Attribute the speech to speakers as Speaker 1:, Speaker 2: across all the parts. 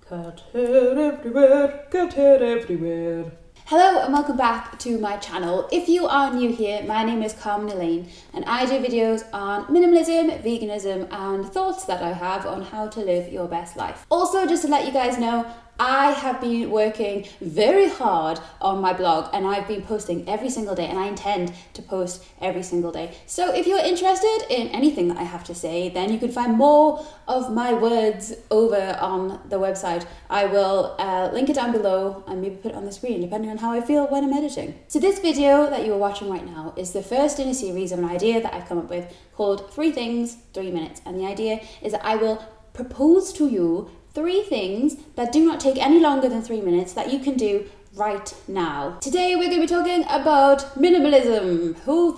Speaker 1: Cat hair everywhere, cat hair everywhere.
Speaker 2: Hello and welcome back to my channel. If you are new here, my name is Carmen Elaine and I do videos on minimalism, veganism and thoughts that I have on how to live your best life. Also, just to let you guys know, I have been working very hard on my blog and I've been posting every single day and I intend to post every single day. So if you're interested in anything that I have to say, then you can find more of my words over on the website. I will link it down below and maybe put it on the screen depending on how I feel when I'm editing. So this video that you are watching right now is the first in a series of an idea that I've come up with called 3 Things, 3 Minutes. And the idea is that I will propose to you 3 things that do not take any longer than 3 minutes that you can do right now. Today we're going to be talking about minimalism. Who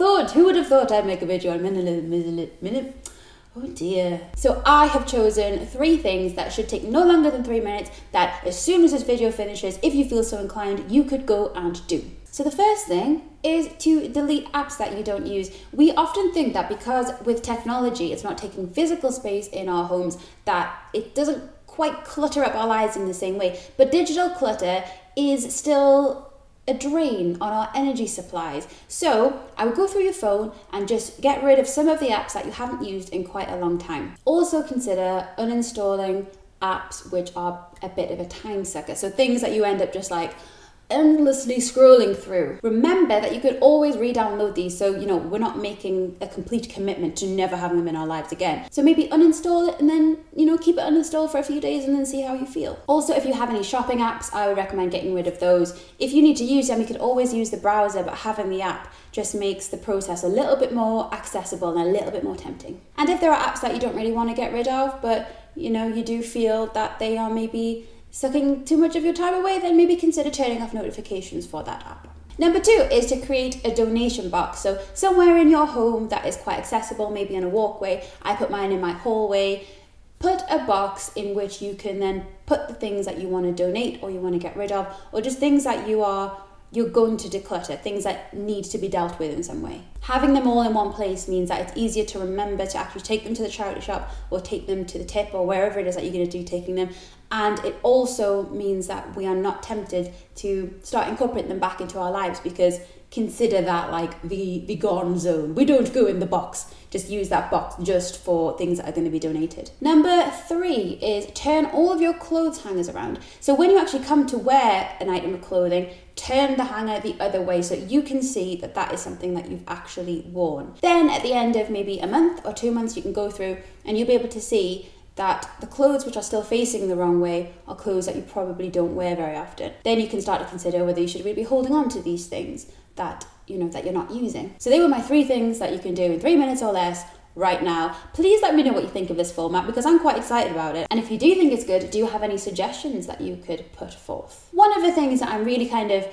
Speaker 2: would have thought I'd make a video on minimalism? Oh dear. So I have chosen 3 things that should take no longer than 3 minutes that as soon as this video finishes, if you feel so inclined, you could go and do. So the first thing is to delete apps that you don't use. We often think that because with technology, it's not taking physical space in our homes, that it doesn't quite clutter up our lives in the same way. But digital clutter is still a drain on our energy supplies. So I would go through your phone and just get rid of some of the apps that you haven't used in quite a long time. Also consider uninstalling apps which are a bit of a time sucker. So things that you end up just like endlessly scrolling through. Remember that you could always re-download these, so we're not making a complete commitment to never having them in our lives again. So maybe uninstall it and then keep it uninstalled for a few days and then see how you feel. Also, if you have any shopping apps, I would recommend getting rid of those. If you need to use them, you could always use the browser, but having the app just makes the process a little bit more accessible and a little bit more tempting. And if there are apps that you don't really want to get rid of, but you do feel that they are maybe sucking too much of your time away, then maybe consider turning off notifications for that app. Number 2 is to create a donation box. So somewhere in your home that is quite accessible, maybe in a walkway. I put mine in my hallway. Put a box in which you can then put the things that you want to donate or you want to get rid of, or just things that you're going to declutter, things that need to be dealt with in some way. Having them all in one place means that it's easier to remember to actually take them to the charity shop or take them to the tip or wherever it is that you're going to do taking them. And it also means that we are not tempted to start incorporating them back into our lives, because consider that like the gone zone. We don't go in the box, just use that box just for things that are going to be donated. Number 3 is turn all of your clothes hangers around. So when you actually come to wear an item of clothing, turn the hanger the other way so you can see that that is something that you've actually worn. Then at the end of maybe a month or 2 months, you can go through and you'll be able to see that the clothes which are still facing the wrong way are clothes that you probably don't wear very often. Then you can start to consider whether you should really be holding on to these things that that you're not using. So they were my 3 things that you can do in 3 minutes or less right now. Please let me know what you think of this format, because I'm quite excited about it. And if you do think it's good, do you have any suggestions that you could put forth? One of the things that I'm really kind of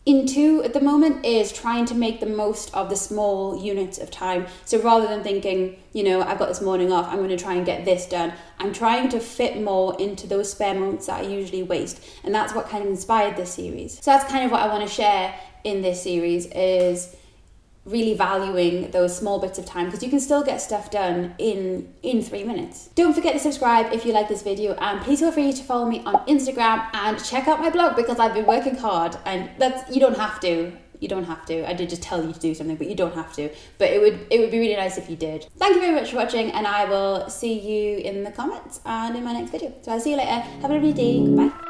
Speaker 2: into at the moment is trying to make the most of the small units of time. So rather than thinking, I've got this morning off, I'm going to try and get this done, I'm trying to fit more into those spare moments that I usually waste. And that's what kind of inspired this series. So that's kind of what I want to share in this series, is really valuing those small bits of time, because you can still get stuff done in 3 minutes. Don't forget to subscribe if you like this video, and please feel free to follow me on Instagram and check out my blog, because I've been working hard. And you don't have to. I did just tell you to do something, but you don't have to. But it would be really nice if you did. Thank you very much for watching, and I will see you in the comments and in my next video. So I'll see you later. Have a lovely day. Bye.